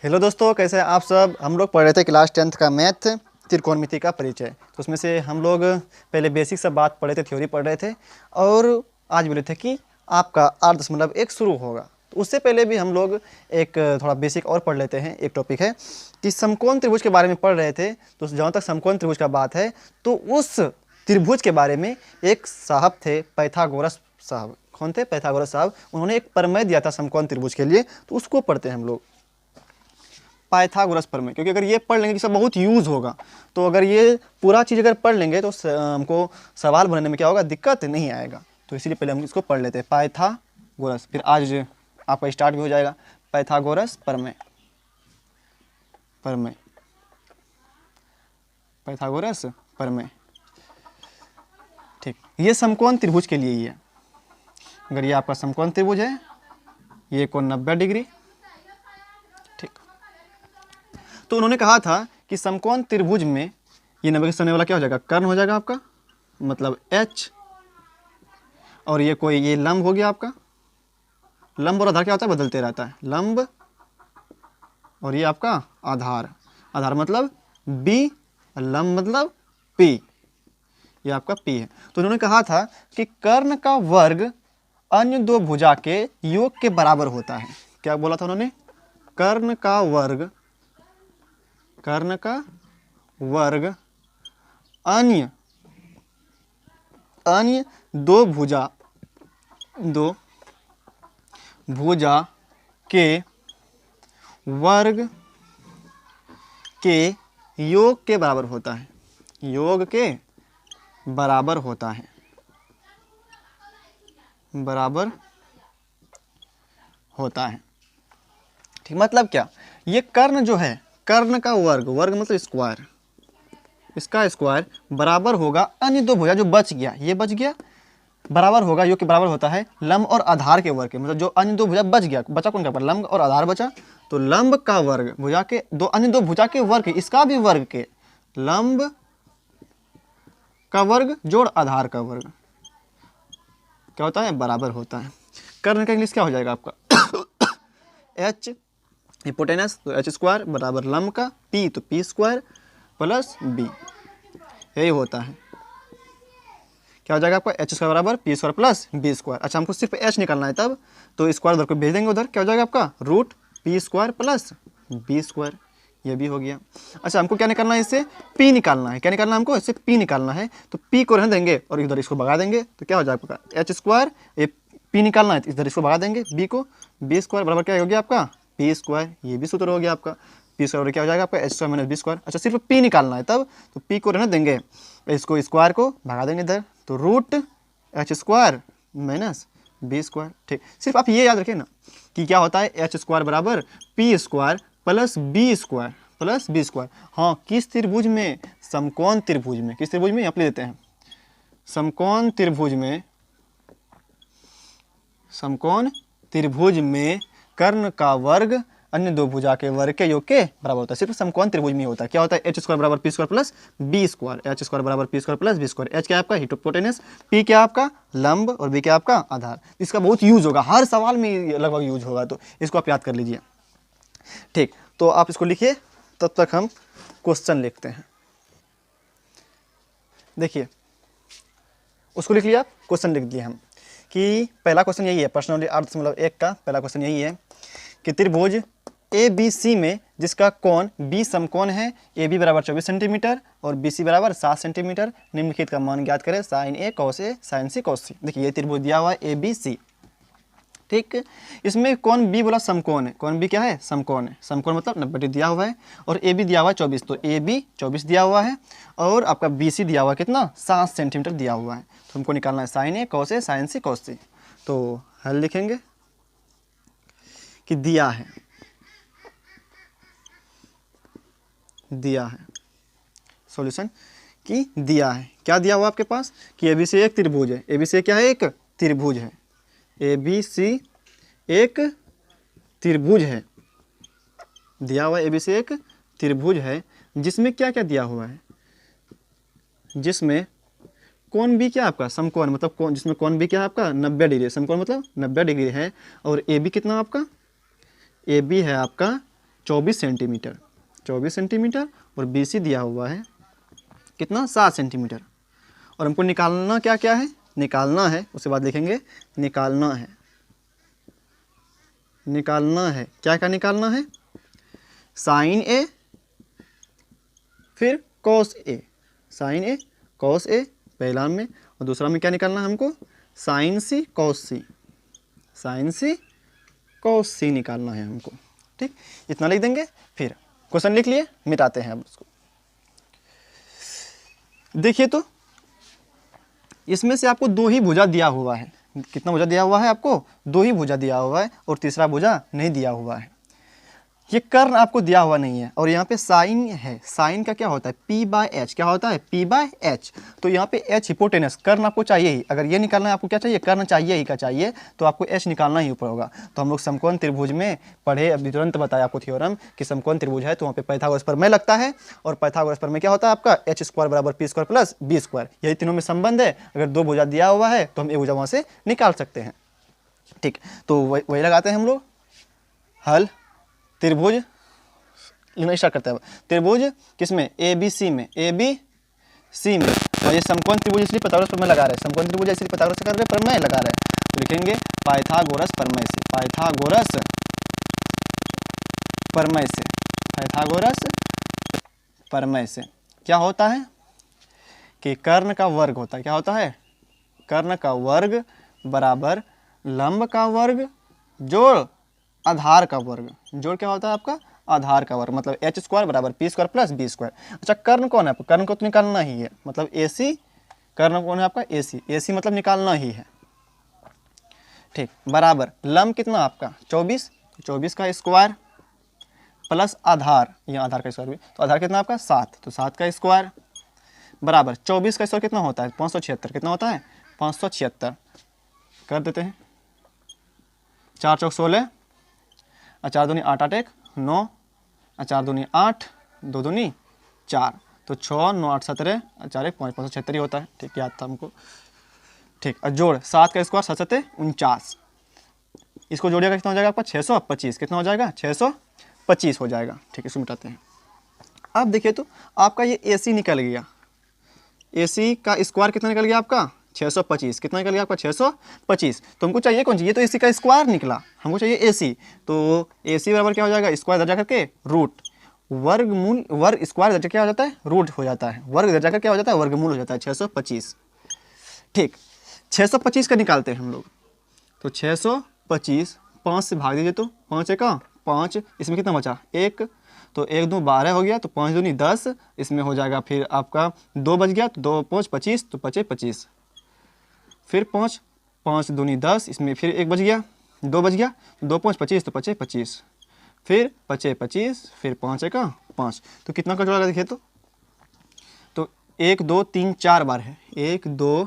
Hello दोस्तों, कैसे हैं आप सब। हम लोग पढ़ रहे थे क्लास 10th का मैथ त्रिकोणमिति का परिचय। तो उसमें से हम लोग पहले बेसिक सब बात पढ़े थे, थ्योरी पढ़ रहे थे, और आज बोले थे कि आपका 8.1 शुरू होगा। तो उससे पहले भी हम लोग एक थोड़ा बेसिक और पढ़ लेते हैं। एक टॉपिक है कि समकोण त्रिभुज के बारे में पढ़ रहे थे। तो जहाँ तक समकोण त्रिभुज का बात है, तो उस त्रिभुज के बारे में एक साहब थे, पाइथागोरस साहब। कौन थे? पाइथागोरस साहब। उन्होंने एक प्रमेय दिया था समकोण त्रिभुज के लिए, तो उसको पढ़ते हैं हम लोग, पाइथागोरस प्रमेय। क्योंकि अगर ये पढ़ लेंगे, इसका बहुत यूज़ होगा। तो अगर ये पूरा चीज़ अगर पढ़ लेंगे तो हमको सवाल बनाने में क्या होगा, दिक्कत नहीं आएगा। तो इसीलिए पहले हम इसको पढ़ लेते हैं, पाइथागोरस। फिर आज आपका स्टार्ट भी हो जाएगा, पाइथागोरस प्रमेय। प्रमेय, पाइथागोरस प्रमेय। ठीक, ये समकोण त्रिभुज के लिए ही है। अगर ये आपका समकोण त्रिभुज है, ये कोण 90 डिग्री। तो उन्होंने कहा था कि समकोण त्रिभुज में ये 90 के सामने वाला क्या हो जाएगा, कर्ण हो जाएगा आपका, मतलब H। और ये कोई ये लंब हो गया आपका। लंब और आधार क्या होता है, बदलते रहता है। लंब और ये आपका आधार। आधार मतलब B, लंब मतलब P। ये आपका P है। तो उन्होंने कहा था कि कर्ण का वर्ग अन्य दो भुजा के योग के बराबर होता है। क्या बोला था उन्होंने? कर्ण का वर्ग, कर्ण का वर्ग अन्य दो भुजा के वर्ग के योग के बराबर होता है। योग के बराबर होता है, बराबर होता है। ठीक, मतलब क्या, ये कर्ण जो है, कर्ण का वर्ग, वर्ग मतलब स्क्वायर, इसका स्क्वायर बराबर होगा अन्य दो भुजा जो बच गया, ये बच गया, बराबर होगा, योग के बराबर होता है लंब और आधार के वर्ग के। मतलब जो अन्य दो भुजा बच गया, बचा कौन, क्या पर लंब और आधार बचा। तो लंब का वर्ग भुजा के अन्य दो भुजा के वर्ग, इसका भी वर्ग के, लंब का वर्ग जोड़ आधार का वर्ग क्या होता है, बराबर होता है। कर्ण का इंग्लिश क्या हो जाएगा आपका H हिपोटेनस, तो H स्क्वायर बराबर लंब का P, तो P स्क्वायर प्लस B, यही होता है। क्या हो जाएगा आपका, H स्क्वायर बराबर P square plus B square. अच्छा, हमको सिर्फ H निकालना है, तब तो स्क्वायर उधर को भेज देंगे उधर। क्या हो जाएगा आपका, root P square plus B square, ये भी हो गया। अच्छा, हमको क्या निकालना है, इससे P निकालना है। क्या निकालना है हमको, इससे P निकालना है। तो P को रहने देंगे और इधर इसको भगा देंगे, तो क्या हो जाएगा आपका H स्क्वायर, ये P निकालना है, इधर इसको भगा देंगे, B को, B स्क्वायर बराबर क्या हो गया आपका, P स्क्वायर। ये भी सूत्र हो गया आपका, P स्क्वायर क्या हो जाएगा आपका, H square minus B square. अच्छा, सिर्फ P निकालना है तब, तो P को रहने देंगे, इसको स्क्वायर को भगा देंगे इधर, तो root H square minus B square. ठीक, सिर्फ आप ये याद रखें ना कि क्या होता है, H स्क्वायर बराबर P square plus B square plus B square. हाँ, किस त्रिभुज में, समकोण त्रिभुज में। किस त्रिभुज में, यहाँ पे लेते हैं, समकोण त्रिभुज में। समकोण त्रिभुज में कर्ण का वर्ग अन्य दो भुजा के वर्ग के योग के बराबर होता है। सिर्फ समकोण त्रिभुज में होता है। क्या होता है, H स्क्वायर बराबर P square plus B square. H square बराबर P square plus B square. H क्या है आपका, हिपोटेनस, P क्या आपका लंब, और B क्या आपका आधार। इसका बहुत यूज होगा, हर सवाल में लगभग यूज होगा, तो इसको आप याद कर लीजिए। ठीक, तो आप इसको लिखिए, तब तक हम क्वेश्चन लिखते हैं। देखिए, उसको लिख लिया, क्वेश्चन लिख दिए हम कि पहला क्वेश्चन यही है, प्रश्नावली 8.1 का पहला क्वेश्चन यही है कि त्रिभुज ABC में जिसका कोण B समकोण है, AB बराबर 24 सेंटीमीटर और BC बराबर 7 सेंटीमीटर, निम्नलिखित का मान ज्ञात करें, sine A cos A sine C cos C। देखिए, ये त्रिभुज दिया हुआ है ABC। ठीक, इसमें कोण B बोला समकोण है, कोण B क्या है, समकोण है। समकोण मतलब 90 डिग्री दिया हुआ है, और AB दिया हुआ है 24, तो AB 24 दिया हुआ है, और आपका BC दिया हुआ है कितना, 7 सेंटीमीटर दिया हुआ है। तो हमको निकालना है sine A cos A sine C cos C। तो हल लिखेंगे कि दिया है, दिया है, सॉल्यूशन कि दिया है। क्या दिया हुआ आपके पास कि ABC एक त्रिभुज है। ABC क्या है, एक त्रिभुज है। ABC एक त्रिभुज है, दिया हुआ ABC एक त्रिभुज है, जिसमें क्या क्या दिया हुआ है, जिसमें कोण B क्या आपका, समकोण मतलब कोण, जिसमें कोण B क्या है आपका 90 डिग्री, समकोण मतलब 90 डिग्री है। और AB कितना आपका, AB है आपका 24 सेंटीमीटर, 24 सेंटीमीटर, और BC दिया हुआ है कितना 7 सेंटीमीटर। और हमको निकालना क्या क्या है, निकालना है, उसके बाद लिखेंगे निकालना है, निकालना है क्या क्या निकालना है, साइन ए फिर cos A, sign A cos A पहला में, और दूसरा में क्या निकालना है हमको, साइन सी कॉस सी, साइन सी कॉस सी निकालना है हमको। ठीक, इतना लिख देंगे। फिर क्वेश्चन लिख लिए, मिटाते हैं अब उसको। देखिए तो इसमें से आपको दो ही भुजा दिया हुआ है, कितना भुजा दिया हुआ है आपको, दो ही भुजा दिया हुआ है, और तीसरा भुजा नहीं दिया हुआ है। ये कर्ण आपको दिया हुआ नहीं है, और यहाँ पे साइन है, साइन का क्या होता है P/H, क्या होता है P/H। तो यहाँ पे H हिपोटेनस, कर्ण आपको चाहिए ही, अगर ये निकालना है आपको क्या चाहिए, कर्ण चाहिए ही का चाहिए, तो आपको H निकालना ही ऊपर होगा। तो हम लोग समकोण त्रिभुज में पढ़े, अभी तुरंत बताया आपको थ्योरम कि समकोण त्रिभुज है तो वहाँ पे पाइथागोरस प्रमेय लगता है, और पाइथागोरस प्रमेय क्या होता है आपका H² = P² + B², यही तीनों में संबंध है। अगर दो भुजा दिया हुआ है तो हम एक भुजा वहाँ से निकाल सकते हैं। ठीक, तो वही लगाते हैं हम लोग, हल त्रिभुज लिखना स्टार्ट करते हैं। त्रिभुज किसमें, ABC में, ABC में, और ये समकोण त्रिभुज इसलिए पाइथागोरस प्रमेय लगा रहे हैं, समकोण त्रिभुज इसलिए पाइथागोरस कर रहे प्रमेय लगा रहे हैं, तो लिखेंगे पाइथागोरस प्रमेय से, पाइथागोरस प्रमेय से, पाइथागोरस प्रमेय से क्या होता है कि कर्ण का वर्ग होता है, क्या होता है, कर्ण का वर्ग बराबर लंब का वर्ग जोड़ आधार का वर्ग, जोड़ क्या होता है आपका, आधार का वर्ग, मतलब H² = P² + B²। अच्छा, कर्ण कौन है आपको, कर्ण को तो निकालना ही है, मतलब AC, कर्ण कौन है आपका AC, AC मतलब निकालना ही है। ठीक, बराबर लंब कितना आपका 24, 24 का स्क्वायर प्लस आधार, यहाँ आधार का स्क्वायर भी, तो आधार कितना आपका 7, तो 7 का स्क्वायर बराबर 24 का स्क्वायर कितना होता है 576, कितना होता है 576, कर देते हैं 4 चौक 16, 4 दूनी 8, 8 1 9, 4 दूनी 8, 2 दूनी 4, तो 6 9 8 17, 4 1 5 576 ही होता है। ठीक, याद था हमको। ठीक, और जोड़ 7 का स्क्वायर 7 7 49, इसको जोड़िएगा कितना हो जाएगा आपका 625, कितना हो जाएगा 625 हो जाएगा। ठीक, इसको मिटाते हैं। अब देखिए तो आपका ये AC निकल गया, AC का स्क्वायर कितना निकल गया आपका 625, कितना निकल गया आपका 625, तो हमको चाहिए कौन सी, ये तो AC का स्क्वायर निकला, हमको चाहिए AC, तो AC बराबर क्या हो जाएगा, स्क्वायर दर्जा करके रूट वर्गमूल, वर्ग स्क्वायर दर्जा क्या हो जाता है रूट हो जाता है, वर्ग दर्जा का क्या हो जाता है वर्गमूल हो जाता है 625। ठीक, 625 का निकालते हैं हम लोग, तो 625 5 से भाग दीजिए, तो 5 1 5, इसमें कितना बचा 1, तो 1 2 12 हो गया, तो 5 दूनी 10, इसमें हो जाएगा फिर आपका 2 बच गया, तो 2 5 25, तो 5 25, फिर 5 5 दूनी 10, इसमें फिर 1 बच गया, 2 बच गया, 2 5 25, तो 5 25, फिर 5 25, फिर 5 1 5, तो कितना का जोड़ा देखिए तो 1 2 3 4 बार है, 1 2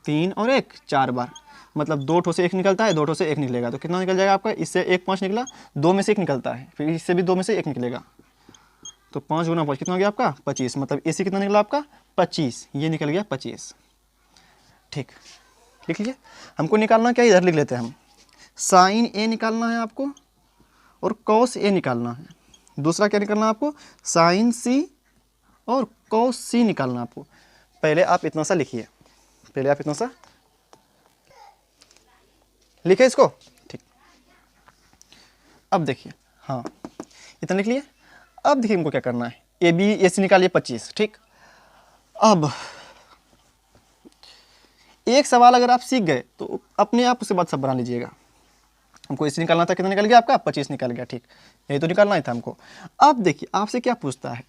3 और 1 4 बार, मतलब 2 ठो से 1 निकलता है, 2 ठो से 1 निकलेगा, तो कितना निकल जाएगा आपका, इससे 1 5 निकला, 2 में से 1 निकलता है, फिर इससे भी 2 में से 1 निकलेगा, तो 5 गुना 5 कितना हो गया आपका 25, मतलब AC कितना निकला आपका 25, ये निकल गया 25। ठीक, लिख लीजिए। हमको निकालना क्या, इधर लिख लेते हैं हम, साइन A निकालना है आपको और कॉस A निकालना है, दूसरा क्या निकालना है आपको, साइन C और कॉस C निकालना आपको। पहले आप इतना सा लिखिए, पहले आप इतना सा लिखे इसको। ठीक, अब देखिए, हाँ इतना लिख लिए। अब देखिए हमको क्या करना है, AC निकालिए 25। ठीक, अब एक सवाल अगर आप सीख गए तो अपने आप उसके बाद सब बना लीजिएगा। हमको AC निकालना था, कितना निकल गया आपका 25 निकल गया। ठीक, यही तो निकालना ही था हमको। अब देखिए आपसे क्या पूछता है,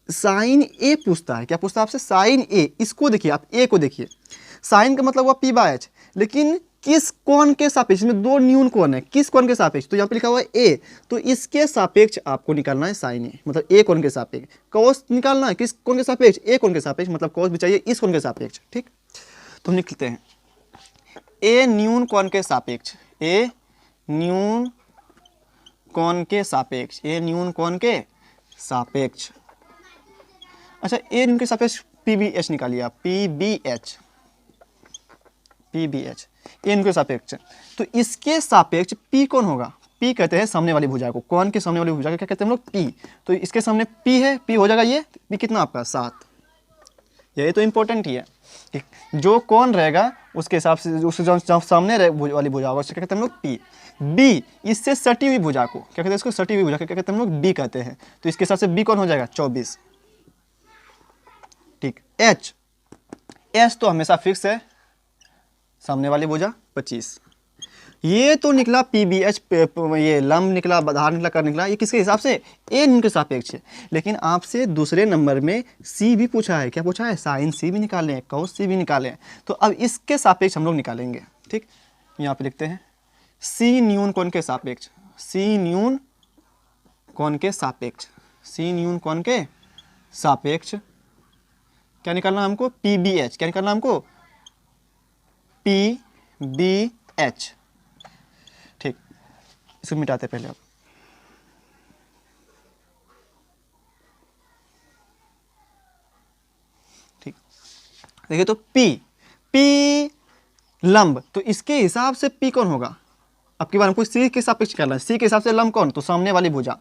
साइन A पूछता है, क्या पूछता है आपसे, साइन A। इसको देखिए, आप A को देखिए, साइन का मतलब हुआ P/H, लेकिन किस कोण के सापेक्ष, में दो न्यून कोण है, किस कोण के सापेक्ष, तो यहाँ पे लिखा हुआ है A, तो इसके सापेक्ष आपको निकालना है साइन A, मतलब A कोण के सापेक्ष। कॉस निकालना है किस कोण के सापेक्ष, A कोण के सापेक्ष, मतलब कॉस भी चाहिए इस कोण के सापेक्ष। ठीक, तो हम लिखते हैं A न्यून कोण के सापेक्ष, A न्यून कोण के सापेक्ष, A न्यून कोण के सापेक्ष। अच्छा, A न्यून के सापेक्ष PBH निकालिए आप, PBH, A न्यून के सापेक्ष, तो इसके सापेक्ष P कौन होगा, पी कहते हैं सामने वाली भुजा को, कौन के सामने वाली भुजा को क्या कहते हैं हम लोग, पी। तो इसके सामने पी है, पी हो जाएगा ये, पी कितना आपका 7। यही तो इंपॉर्टेंट ही है कि जो कौन रहेगा उसके हिसाब से उससे जो सामने वाली भुजा होगा उससे क्या कहते हैं हम लोग, पी। बी, इससे सटी हुई भुजा को क्या कहते हैं, इसको सटी हुई भुजा को क्या कहते हैं हम लोग, बी कहते हैं। तो इसके हिसाब से बी कौन हो जाएगा, 24। ठीक। एच, एच तो हमेशा फिक्स है, सामने वाली भुजा 25। ये तो निकला पी बी एच, ये लंब निकला, बाहर निकला, कर निकला, ये किसके हिसाब से, ए इनके सापेक्ष है। लेकिन आपसे दूसरे नंबर में सी भी पूछा है, क्या पूछा है, साइन सी भी निकाले हैं, कॉस सी भी निकाले हैं। तो अब इसके सापेक्ष हम लोग निकालेंगे। ठीक, यहाँ पे लिखते हैं सी न्यून कोण के सापेक्ष, सी न्यून कोण के सापेक्ष, सी न्यून कोण के सापेक्ष क्या निकालना हमको, पी बी एच, क्या निकालना हमको, पी बी एच। ठीक, इसको मिटाते पहले आप। ठीक, देखिए तो P, P लंब, तो इसके हिसाब से P कौन होगा, अब की बार हमको C के सापेक्ष करना है। C के हिसाब से लंब कौन, तो सामने वाली भुजा,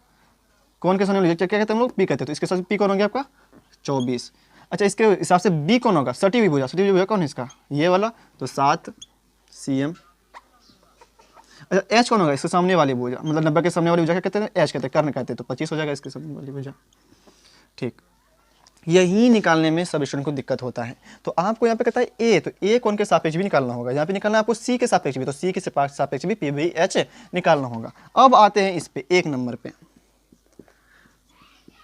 कौन के सामने वाली क्या कहते हैं हम लोग, P कहते हैं। तो इसके साथ P कौन हो गया आपका 24। अच्छा, इसके हिसाब से B कौन होगा, सटी हुई भुजा, सटी हुई भुजा कौन है इसका, ये वाला, तो 7 cm। अच्छा, H कौन होगा, इसके सामने वाली भुजा, मतलब 90 के सामने वाली भुजा क्या कहते हैं, H कहते हैं, कर्ण कहते हैं। तो 25 हो जाएगा इसके सामने वाली भुजा। ठीक, यही निकालने में सब स्टूडेंट को दिक्कत होता है। तो आपको यहाँ पे कहता है ए, तो ए कौन के सापेक्ष भी निकालना होगा, यहाँ पे निकालना है आपको सी के सापेक्ष भी, तो सी के सापेक्ष भी पी बी एच निकालना होगा। अब आते हैं इस पे 1 नंबर पे,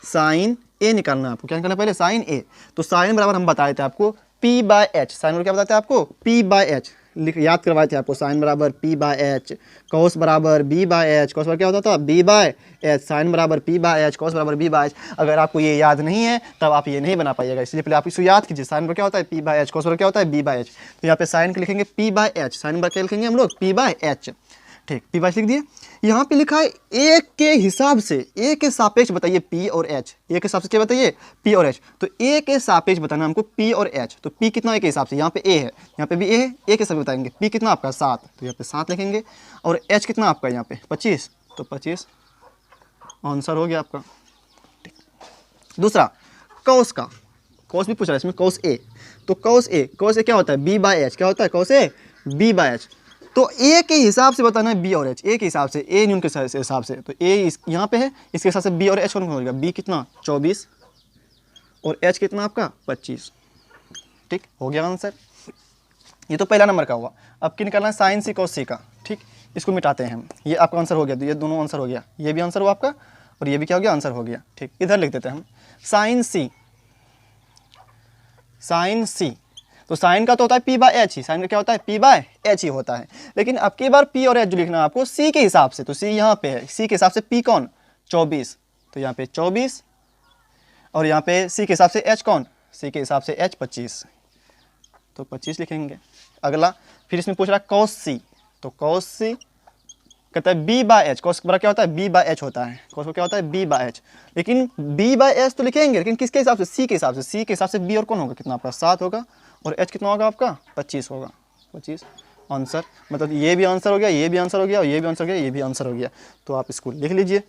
साइन ए निकालना है आपको। क्या निकालना है पहले, साइन ए। तो साइन बराबर हम बताए थे आपको पी बाय एच, साइन बराबर क्या बताते हैं आपको, पी बाय एच, याद करवाए थे आपको, साइन बराबर पी बाय एच, कॉस बराबर बी बाय एच, कॉस बराबर क्या होता था, बी बाय एच, साइन बराबर पी बाय एच, कॉस बराबर बी बाय एच। अगर आपको ये याद नहीं है तब आप ये नहीं बना पाइएगा, इसलिए पहले आप इसको याद कीजिए, साइन बराबर क्या होता है, पी बाय एच, कॉस बराबर क्या होता है, बी बाय एच। तो यहाँ पे साइन के लिखेंगे पी बाय एच, साइन बराबर क्या लिखेंगे हम लोग, पी बाय एच। ठीक, पी बाय लिख दिए। यहाँ पे लिखा है ए के हिसाब से, ए के सापेक्ष बताइए पी और एच, ए के हिसाब से क्या बताइए, पी और एच। तो ए के सापेक्ष बताना हमको पी और एच। तो पी कितना ए के हिसाब से, यहाँ पे ए है, यहाँ पे भी ए है, ए के हिसाब से बताएंगे। पी कितना आपका 7, तो यहाँ पे 7 लिखेंगे, और एच कितना आपका यहाँ पे 25, तो 25 आंसर हो गया आपका। दूसरा कॉस का, कॉस भी पूछ रहा है इसमें, कॉस ए। तो कॉस ए, कॉस ए क्या होता है, बी बाय एच, क्या होता है cos A, B by H. तो ए के हिसाब से बताना है बी और एच, ए के हिसाब से, ए न्यून के हिसाब से। तो ए यहाँ पे है, इसके हिसाब से बी और एच कौन हो जाएगा, बी कितना 24 और एच कितना आपका 25। ठीक, हो गया आंसर। ये तो पहला नंबर का हुआ। अब क्या निकालना है, साइन सी कॉस सी का। ठीक, इसको मिटाते हैं हम, ये आपका आंसर हो गया। तो ये दोनों आंसर हो गया, ये भी आंसर हुआ आपका और ये भी क्या हो गया, आंसर हो गया। ठीक, इधर लिख देते हैं हम साइन सी, साइन सी। तो साइन का तो होता है पी बाय एच ही, साइन का क्या होता है, पी बाय एच ही होता है। लेकिन अब की बार पी और एच जो लिखना है आपको सी के हिसाब से, तो सी यहाँ पे है, सी के हिसाब से पी कौन 24, तो यहाँ पे 24, और यहाँ पे सी के हिसाब से एच कौन, सी के हिसाब से एच 25, तो 25 लिखेंगे। अगला फिर इसमें पूछ रहा है कॉस सी, तो कॉस सी कहता है बी बाय एच, कॉस बड़ा क्या होता है, बी बाय एच होता है, कॉस को क्या होता है, बी बाय एच। लेकिन बी बाय एच तो लिखेंगे, लेकिन किसके हिसाब से, सी के हिसाब से। सी के हिसाब से बी और कौन होगा, कितना आपका 7 होगा, और एच कितना होगा आपका 25 होगा, 25 आंसर। मतलब ये भी आंसर हो गया, ये भी आंसर हो गया, और ये भी आंसर हो गया, ये भी आंसर हो गया। तो आप इसको लिख लीजिए।